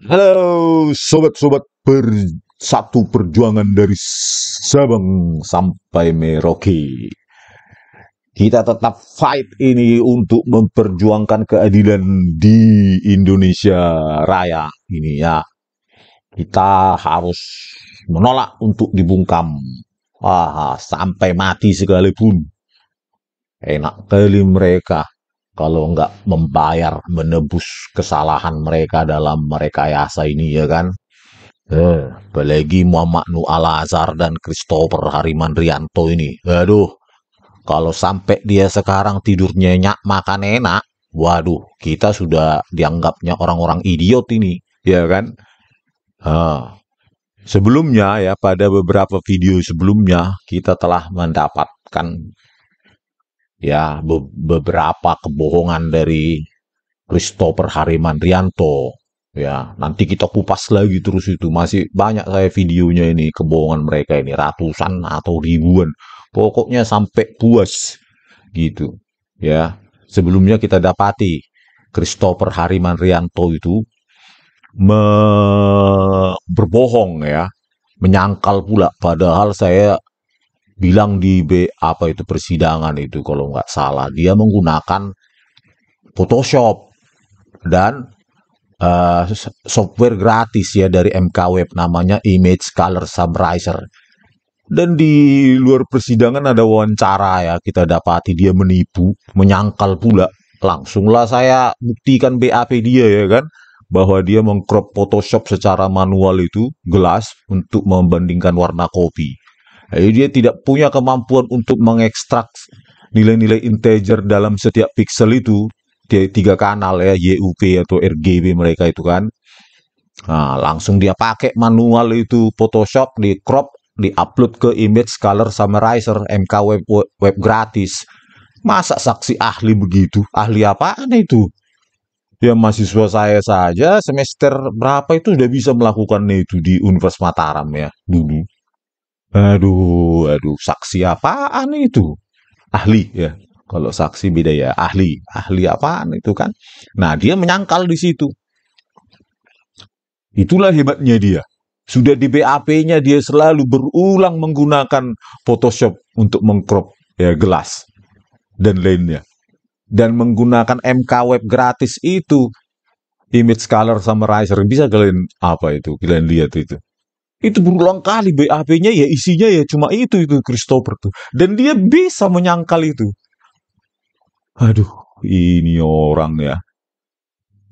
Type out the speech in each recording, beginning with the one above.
Halo sobat-sobat satu perjuangan dari Sabang sampai Merauke. Kita tetap fight ini untuk memperjuangkan keadilan di Indonesia Raya ini ya. Kita harus menolak untuk dibungkam. Sampai mati sekalipun. Enak kali mereka kalau nggak membayar menebus kesalahan mereka dalam merekayasa ini ya kan. Apalagi Muhammad Nu Al-Azhar dan Christopher Harimandrianto ini. Aduh, kalau sampai dia sekarang tidur nyenyak, makan enak, waduh, kita sudah dianggapnya orang-orang idiot ini, ya kan? Ah, Sebelumnya ya, pada beberapa video sebelumnya, kita telah mendapatkan ya beberapa kebohongan dari Christopher Harimandrianto. Ya, nanti kita kupas lagi terus itu. Masih banyak saya videonya ini, kebohongan mereka ini, ratusan atau ribuan. Pokoknya sampai puas gitu. Ya, sebelumnya kita dapati Christopher Harimandrianto itu berbohong ya, menyangkal pula. Padahal saya bilang di apa itu persidangan itu kalau nggak salah dia menggunakan Photoshop dan software gratis ya dari MK Web namanya Image Color Summarizer. Dan di luar persidangan ada wawancara ya, kita dapati dia menipu, menyangkal pula. Langsunglah saya buktikan BAP dia ya kan, bahwa dia mengcrop Photoshop secara manual itu gelas untuk membandingkan warna kopi. Jadi dia tidak punya kemampuan untuk mengekstrak nilai-nilai integer dalam setiap pixel itu, tiga kanal ya, YUV atau RGB mereka itu kan. Nah, langsung dia pakai manual itu Photoshop, di crop, di-upload ke Image Color Summarizer MK web gratis. Masa saksi ahli begitu? Ahli apaan itu? Ya mahasiswa saya saja semester berapa itu sudah bisa melakukan itu di Universitas Mataram ya dulu. Aduh, saksi apaan itu? Ahli ya. Kalau saksi beda ya, ahli. Ahli apaan itu kan? Nah, dia menyangkal di situ. Itulah hebatnya dia. Sudah di BAP-nya dia selalu berulang menggunakan Photoshop untuk mengcrop ya gelas dan lainnya. Dan menggunakan MK Web gratis itu, Image Color Summarizer, bisa kalian apa itu? Kalian lihat itu. Itu berulang kali BAP-nya ya isinya ya cuma itu Christopher tuh. Dan dia bisa menyangkal itu. Aduh, ini orang ya.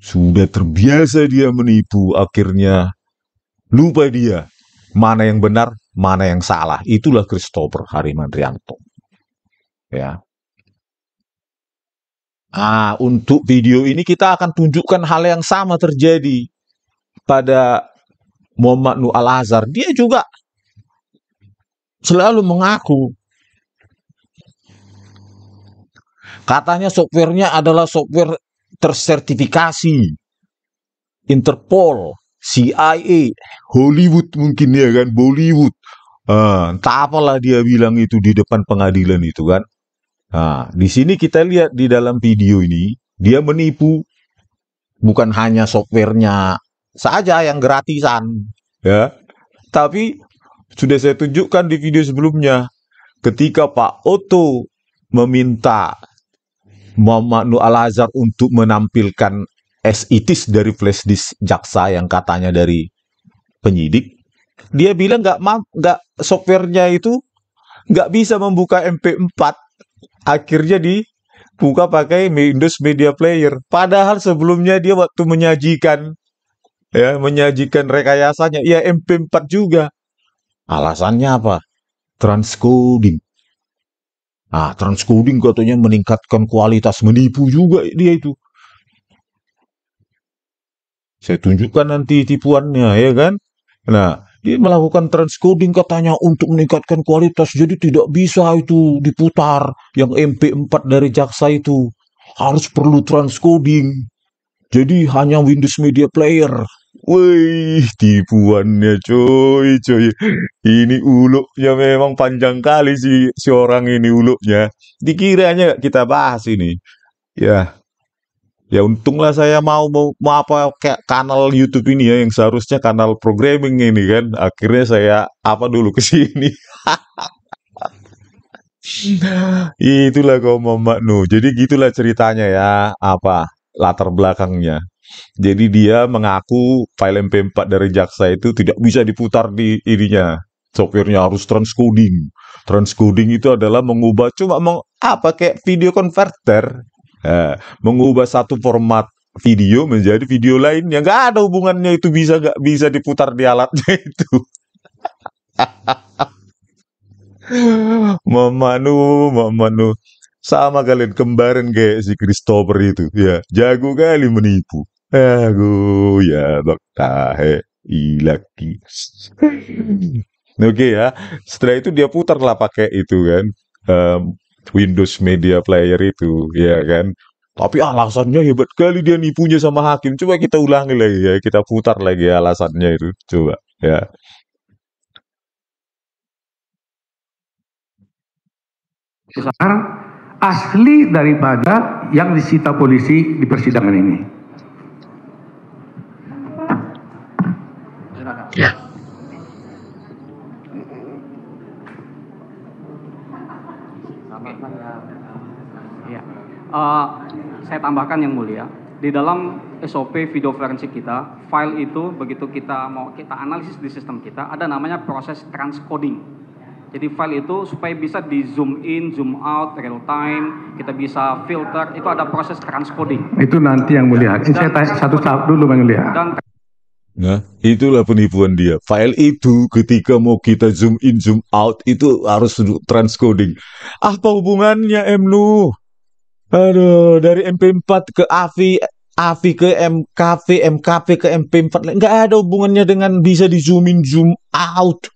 Sudah terbiasa dia menipu, akhirnya lupa dia mana yang benar, mana yang salah. Itulah Christopher Harimandrianto. Ya. Untuk video ini kita akan tunjukkan hal yang sama terjadi pada Muhammad Nu Al-Azhar. Dia juga selalu mengaku katanya softwarenya adalah software tersertifikasi Interpol, CIA, Hollywood mungkin ya kan, Bollywood. Entah apalah dia bilang itu di depan pengadilan itu kan. Di sini kita lihat di dalam video ini, dia menipu bukan hanya softwarenya saja yang gratisan, ya. Tapi sudah saya tunjukkan di video sebelumnya, ketika Pak Otto meminta Muhammad Nu Al-Azhar untuk menampilkan as-it-is dari flash disk jaksa yang katanya dari penyidik, dia bilang nggak softwarenya itu nggak bisa membuka MP4. Akhirnya dibuka pakai Windows Media Player. Padahal sebelumnya dia waktu menyajikan rekayasanya ya MP4 juga. Alasannya apa? Transcoding. Transcoding katanya meningkatkan kualitas, menipu juga dia itu. Saya tunjukkan nanti tipuannya ya kan. Nah, dia melakukan transcoding katanya untuk meningkatkan kualitas. Jadi tidak bisa itu diputar yang MP4 dari jaksa itu. Harus perlu transcoding. Jadi hanya Windows Media Player. Wih, tipuannya coy. Ini uluknya memang panjang kali si orang ini uluknya. Dikiranya kita bahas ini. Ya, Ya untunglah saya mau apa kayak kanal YouTube ini ya yang seharusnya kanal programming ini kan. Akhirnya saya apa dulu ke sini. Itulah kau Mama Nu. Jadi gitulah ceritanya ya, apa latar belakangnya. Jadi dia mengaku file MP4 dari jaksa itu tidak bisa diputar di ininya. Softwarenya harus transcoding. Transcoding itu adalah mengubah apa kayak video converter. Mengubah satu format video menjadi video lainnya. Nggak ada hubungannya itu bisa nggak bisa diputar di alatnya itu. Mamanu, Mamanu. Sama kalian kembaran kayak si Christopher itu. Ya, jago kali menipu. Aku ya baktahe ilaki. Oke ya. Setelah itu dia putar lah pakai itu kan. em, Windows Media Player itu, ya kan. Tapi alasannya hebat kali dia nipunya sama hakim. Coba kita ulangi lagi ya, kita putar lagi alasannya itu. Coba ya. Sekarang asli daripada yang disita polisi di persidangan ini. Ya. Ya. Saya tambahkan yang mulia, di dalam SOP video forensik kita, file itu begitu kita analisis di sistem kita, ada namanya proses transcoding. Jadi file itu supaya bisa di zoom in, zoom out, real time, kita bisa filter, itu ada proses transcoding. Itu nanti yang mulia. Ini saya tanya satu tahap dulu Bang Mulia. Nah, itulah penipuan dia. File itu ketika mau kita zoom in, zoom out, itu harus transcoding. Apa hubungannya, Emnu? Aduh, dari MP4 ke AVI, AVI ke MKV, MKV ke MP4. Nggak ada hubungannya dengan bisa di zoom in, zoom out.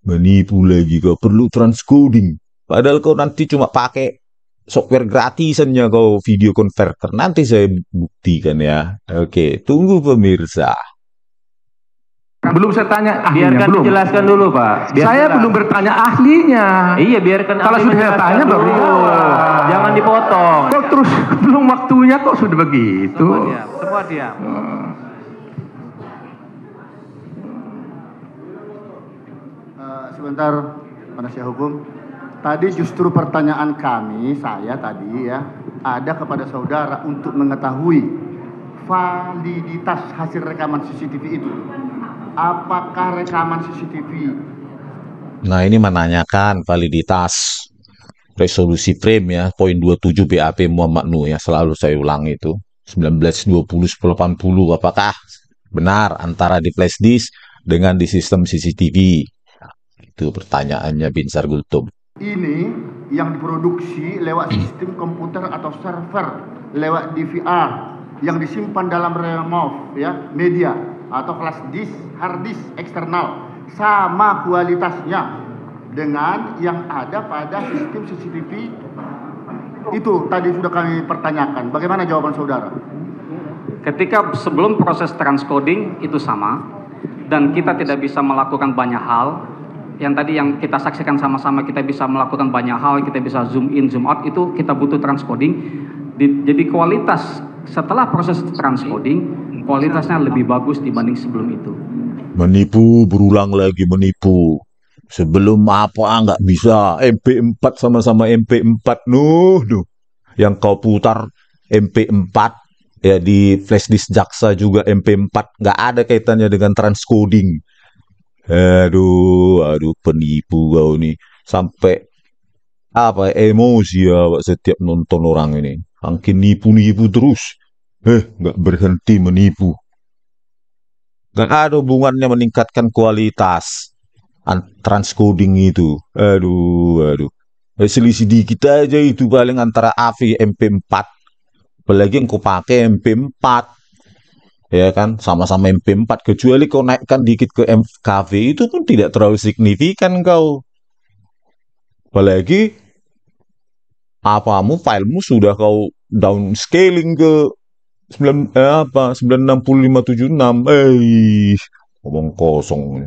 Menipu lagi, kau perlu transcoding. Padahal kau nanti cuma pakai software gratisannya kau video converter. Nanti saya buktikan ya. Oke, tunggu pemirsa. Belum saya tanya ahlinya. Biarkan belum. dijelaskan dulu Pak. Saya belum bertanya ahlinya. Iya biarkan. Kalau sudah saya tanya baru dijawab. Jangan dipotong. Kok terus belum waktunya kok sudah begitu? Semua diam. Sebentar, penasihat hukum. Tadi justru pertanyaan kami, saya tadi ya, ada kepada saudara untuk mengetahui validitas hasil rekaman CCTV itu. Apakah rekaman CCTV? Nah, ini menanyakan validitas resolusi frame ya, poin 27 BAP Muhammad Nu ya, selalu saya ulang itu. 1920/80, apakah benar antara di flash disk dengan di sistem CCTV? Itu pertanyaannya Binsar Gultom. Ini yang diproduksi lewat sistem komputer atau server, lewat DVR, yang disimpan dalam remove ya, media atau flash disk, hard disk eksternal, sama kualitasnya dengan yang ada pada sistem CCTV itu tadi sudah kami pertanyakan. Bagaimana jawaban saudara? Ketika sebelum proses transcoding itu sama, dan kita tidak bisa melakukan banyak hal, yang tadi yang kita saksikan sama-sama, kita bisa melakukan banyak hal, kita bisa zoom in, zoom out, itu kita butuh transcoding. Jadi kualitas setelah proses transcoding, kualitasnya lebih bagus dibanding sebelum itu. Menipu, berulang lagi menipu. Sebelum apa nggak bisa MP4 sama-sama MP4 nuh. Yang kau putar MP4 ya di flash disk jaksa juga MP4, nggak ada kaitannya dengan transcoding. Aduh, penipu kau nih. Sampai apa emosi ya setiap nonton orang ini. Makin nipu-nipu terus. Nggak berhenti menipu. Nggak ada hubungannya meningkatkan kualitas transcoding itu. Aduh. Selisih dikit aja itu paling antara AVI MP4. Apalagi yang kau pakai MP4. Ya kan, sama-sama MP4. Kecuali kau naikkan dikit ke MKV, itu pun tidak terlalu signifikan kau. Apalagi filemu sudah kau downscaling ke 96576. Ngomong kosong.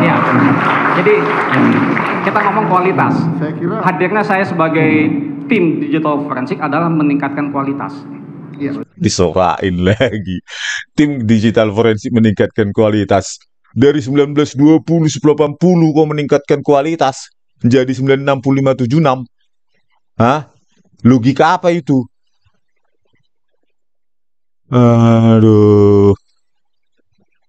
Ya. Jadi kita ngomong kualitas. Saya kira Hadirnya saya sebagai tim digital forensik adalah meningkatkan kualitas. iya. Disorain lagi. Tim digital forensik meningkatkan kualitas. Dari 1920-1980 kok meningkatkan kualitas. Menjadi 96576. Hah? Logika apa itu? Aduh.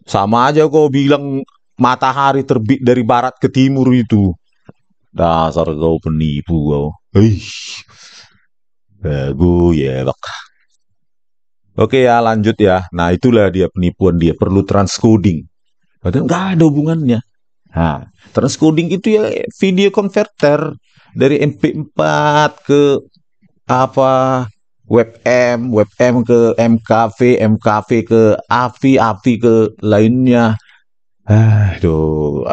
Sama aja kau bilang matahari terbit dari barat ke timur itu. Dasar kau penipu kau. Bagus ya, bak. Oke ya, lanjut ya. Nah, itulah dia penipuan dia. Perlu transcoding. Padahal nggak ada hubungannya. Nah, transcoding itu ya video converter. Dari MP4 ke apa webm, webm ke MKV, MKV ke AVI, AVI ke lainnya. Aduh.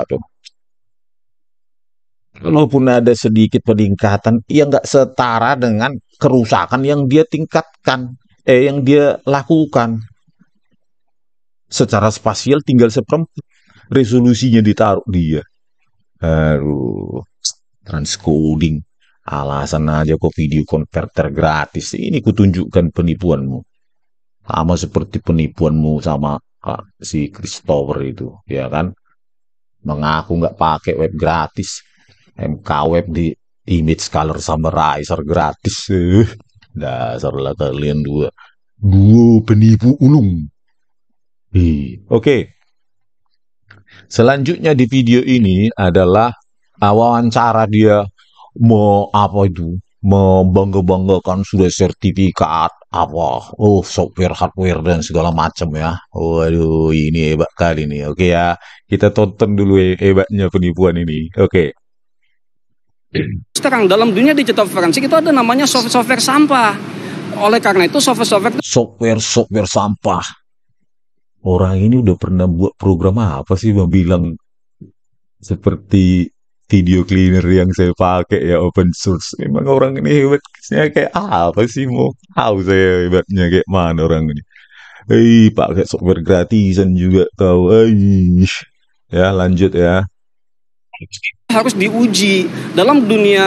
Walaupun ada sedikit peningkatan, ya nggak setara dengan kerusakan yang dia tingkatkan, yang dia lakukan. Secara spasial tinggal seperempat resolusinya ditaruh dia. Aduh, transcoding. Alasan aja kok video converter gratis. Ini kutunjukkan penipuanmu. Sama seperti penipuanmu sama si Christopher itu, ya kan? Mengaku nggak pakai web gratis. MK Web di image color summarizer gratis. Dasarlah kalian dua penipu ulung. Oke. Selanjutnya di video ini adalah wawancara dia membangga-banggakan sudah sertifikat software, hardware dan segala macam ya. Waduh, ini hebat kali nih. Oke ya, kita tonton dulu hebatnya penipuan ini. Oke. Sekarang dalam dunia digital forensik itu ada namanya software sampah. Oleh karena itu software sampah. Orang ini udah pernah buat program apa sih bilang seperti video cleaner yang saya pakai ya open source. Memang orang ini hebatnya kayak apa sih, mau tahu saya hebatnya kayak mana orang ini. Pakai software gratisan juga kau. Ya, lanjut ya. harus diuji dalam dunia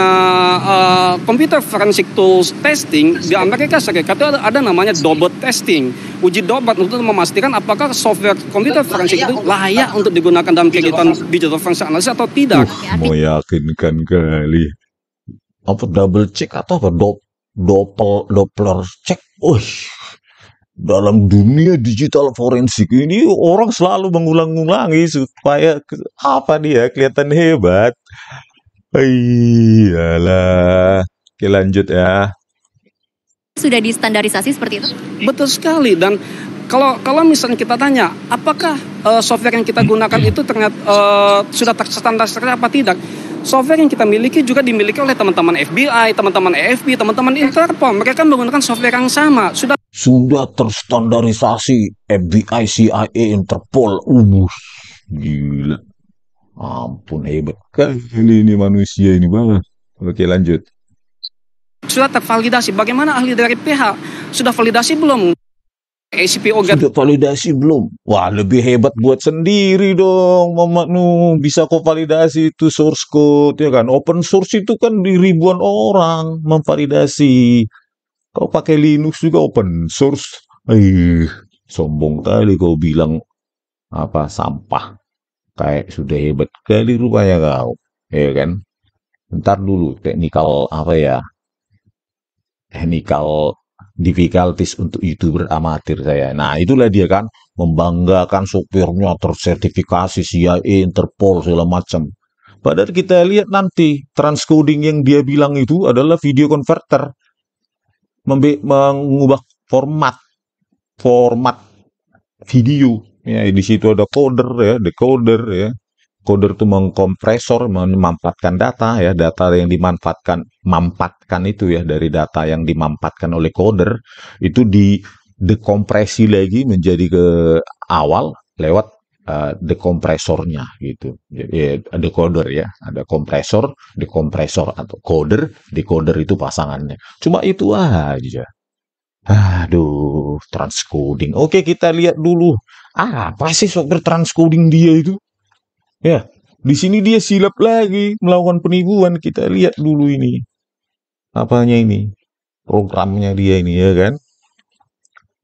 computer forensic tools testing. Di Amerika Serikat itu ada namanya double testing, uji double untuk memastikan apakah software computer forensic itu layak untuk digunakan dalam kegiatan digital forensic analysis atau tidak. Meyakinkan kali. Apa double check atau apa doppler check? Dalam dunia digital forensik ini orang selalu mengulang-ulangi supaya apa dia kelihatan hebat. Iyalah. Oke, lanjut ya. Sudah distandarisasi seperti itu? Betul sekali. Dan kalau misalnya kita tanya apakah software yang kita gunakan itu ternyata sudah terstandarisasi apa tidak? Software yang kita miliki juga dimiliki oleh teman-teman FBI, teman-teman AFP, teman-teman Interpol. Mereka menggunakan software yang sama. Sudah terstandarisasi FBI, CIA, Interpol. Gila. Ampun, hebat kali ini manusia ini banget. Oke, lanjut. Sudah tervalidasi. Bagaimana ahli dari PH? Sudah validasi belum? ACPO sudah validasi belum? Wah, lebih hebat buat sendiri dong, Mama Nu. Bisa kok validasi itu source code, ya kan? Open source itu kan di ribuan orang memvalidasi. Kau pakai Linux juga open source. Sombong kali kau bilang apa sampah. Kayak sudah hebat kali rupanya kau, ya kan? Bentar dulu, technical difficulties untuk YouTuber amatir saya. Nah, itulah dia kan, membanggakan softwarenya tersertifikasi CIA, Interpol, segala macam. Padahal kita lihat nanti, transcoding yang dia bilang itu adalah video converter. Mengubah format video. Ya, di situ ada coder ya, decoder ya. Coder itu mengkompresor, memanfaatkan data ya, data yang dimanfaatkan itu ya, dari data yang dimanfaatkan oleh coder itu didekompresi lagi menjadi ke awal lewat dekompresornya gitu. Ya, decoder ya, ada kompresor, dekompresor atau coder, decoder itu pasangannya. Cuma itu aja. Aduh, transcoding. Oke, kita lihat dulu. Apa sih software transcoding dia itu? Ya, Di sini dia silap lagi melakukan penipuan. Kita lihat dulu ini. Apanya ini? Programnya dia ini ya kan?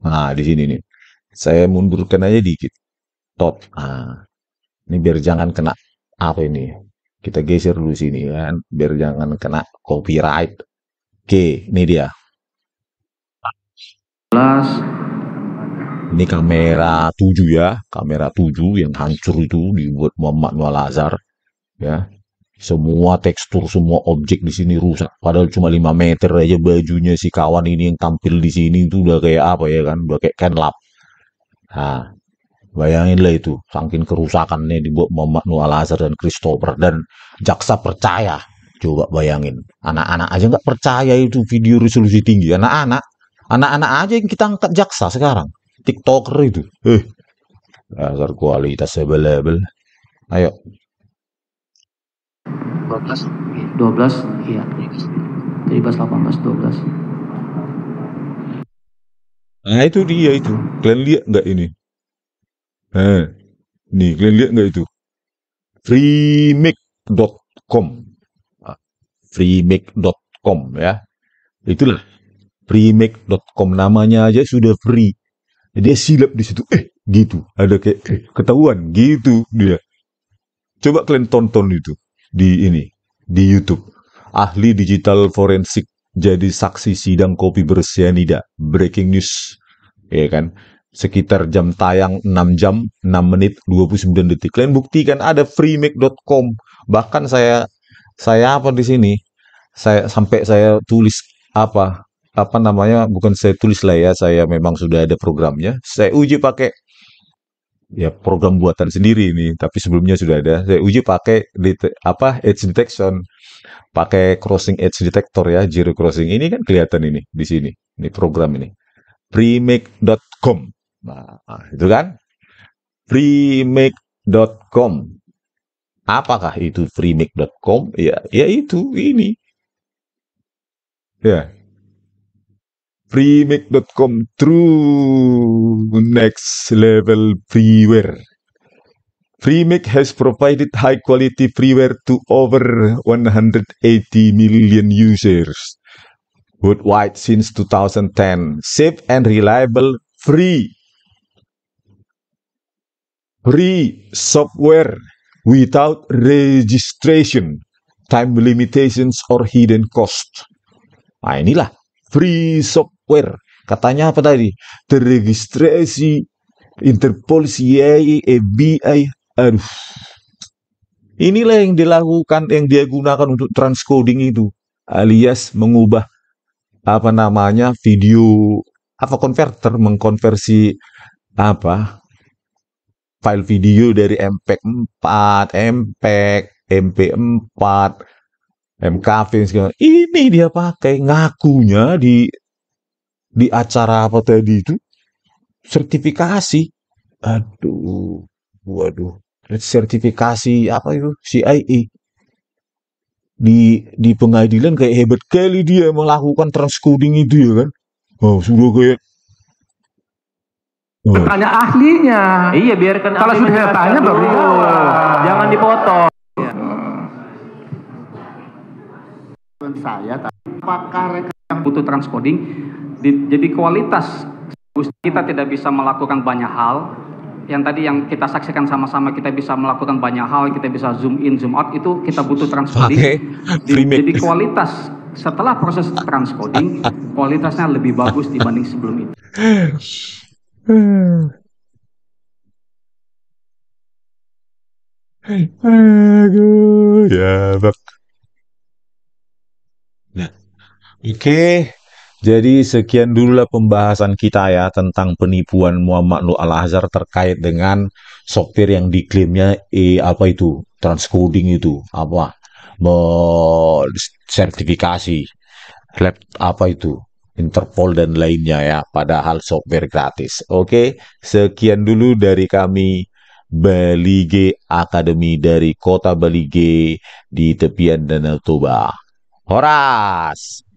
Nah, di sini nih. Saya mundurkan aja dikit. Top. Ah, ini biar jangan kena apa ini? Kita geser dulu sini kan, biar jangan kena copyright. Oke, ini dia. 11. Ini kamera 7 ya, kamera 7 yang hancur itu dibuat Muhammad Noah Lazar ya. Semua tekstur, semua objek di sini rusak. Padahal cuma 5 meter aja bajunya si kawan ini yang tampil di sini itu udah kayak apa ya kan? Udah kayak kenlap. Nah, bayanginlah itu, saking kerusakannya dibuat Muhammad Noah Lazar dan Christopher dan jaksa percaya. Coba bayangin, anak-anak aja nggak percaya itu video resolusi tinggi. Anak-anak aja yang kita angkat jaksa sekarang. TikToker itu. Dasar kualitas sebel-bel. Ayo. 12, iya. 13, 18, 12. Nah itu dia itu. Kalian lihat nggak ini? Nih kalian lihat nggak itu? freemake.com. freemake.com ya. Itulah freemake.com, namanya aja sudah free. Dia silap di situ. Gitu. Ada kayak ketahuan gitu dia. Coba kalian tonton itu di YouTube. Ahli digital forensik jadi saksi sidang kopi bersianida. Breaking news. Ya kan? Sekitar jam tayang 6 jam 6 menit 29 detik. Kalian buktikan ada freemake.com. Bahkan saya apa di sini? Saya tulis apa namanya, bukan saya tulis lah ya, saya memang sudah ada programnya. Saya uji pakai ya program buatan sendiri ini, tapi sebelumnya sudah ada. Saya uji pakai edge detection, pakai crossing edge detector ya, zero crossing. Ini kan kelihatan ini di sini. Ini program ini. freemake.com. Nah, itu kan freemake.com. Apakah itu freemake.com? Ya itu ini. Ya. freemake.com, true next level freeware. Freemake has provided high quality freeware to over 180 million users worldwide since 2010. Safe and reliable, free software without registration, time limitations or hidden cost. Nah, inilah free software. Katanya apa tadi? Terregistrasi Interpol, CIA, FBI. Aduh. Inilah yang dilakukan, yang dia gunakan untuk transcoding itu, alias mengubah video converter, mengkonversi file video dari MPEG 4, MPEG, MP4, MKV segala. Ini dia pakai, ngakunya di acara apa tadi itu sertifikasi. Waduh, sertifikasi apa itu CIA. Di pengadilan kayak hebat kali dia melakukan transcoding itu ya kan. Sudah kayak Bertanya ahlinya. Iya, biarkan Kalau ahli sudah menjelaskan tanya baru dulu. dijawab. Jangan dipotong. Saya apakah rekan Yang butuh transcoding, jadi kualitas kita tidak bisa melakukan banyak hal. Yang tadi yang kita saksikan sama-sama, kita bisa melakukan banyak hal, kita bisa zoom in, zoom out, itu kita butuh transcoding. Jadi kualitas setelah proses transcoding, kualitasnya lebih bagus dibanding sebelum itu. Aduh, ya bak. Nah, oke. Jadi sekian dululah pembahasan kita ya tentang penipuan Muhammad Noah Al-Azhar terkait dengan software yang diklaimnya transcoding itu sertifikasi lab Interpol dan lainnya ya, padahal software gratis. Oke, sekian dulu dari kami Balige Academy dari Kota Balige di tepian Danau Toba. Horas.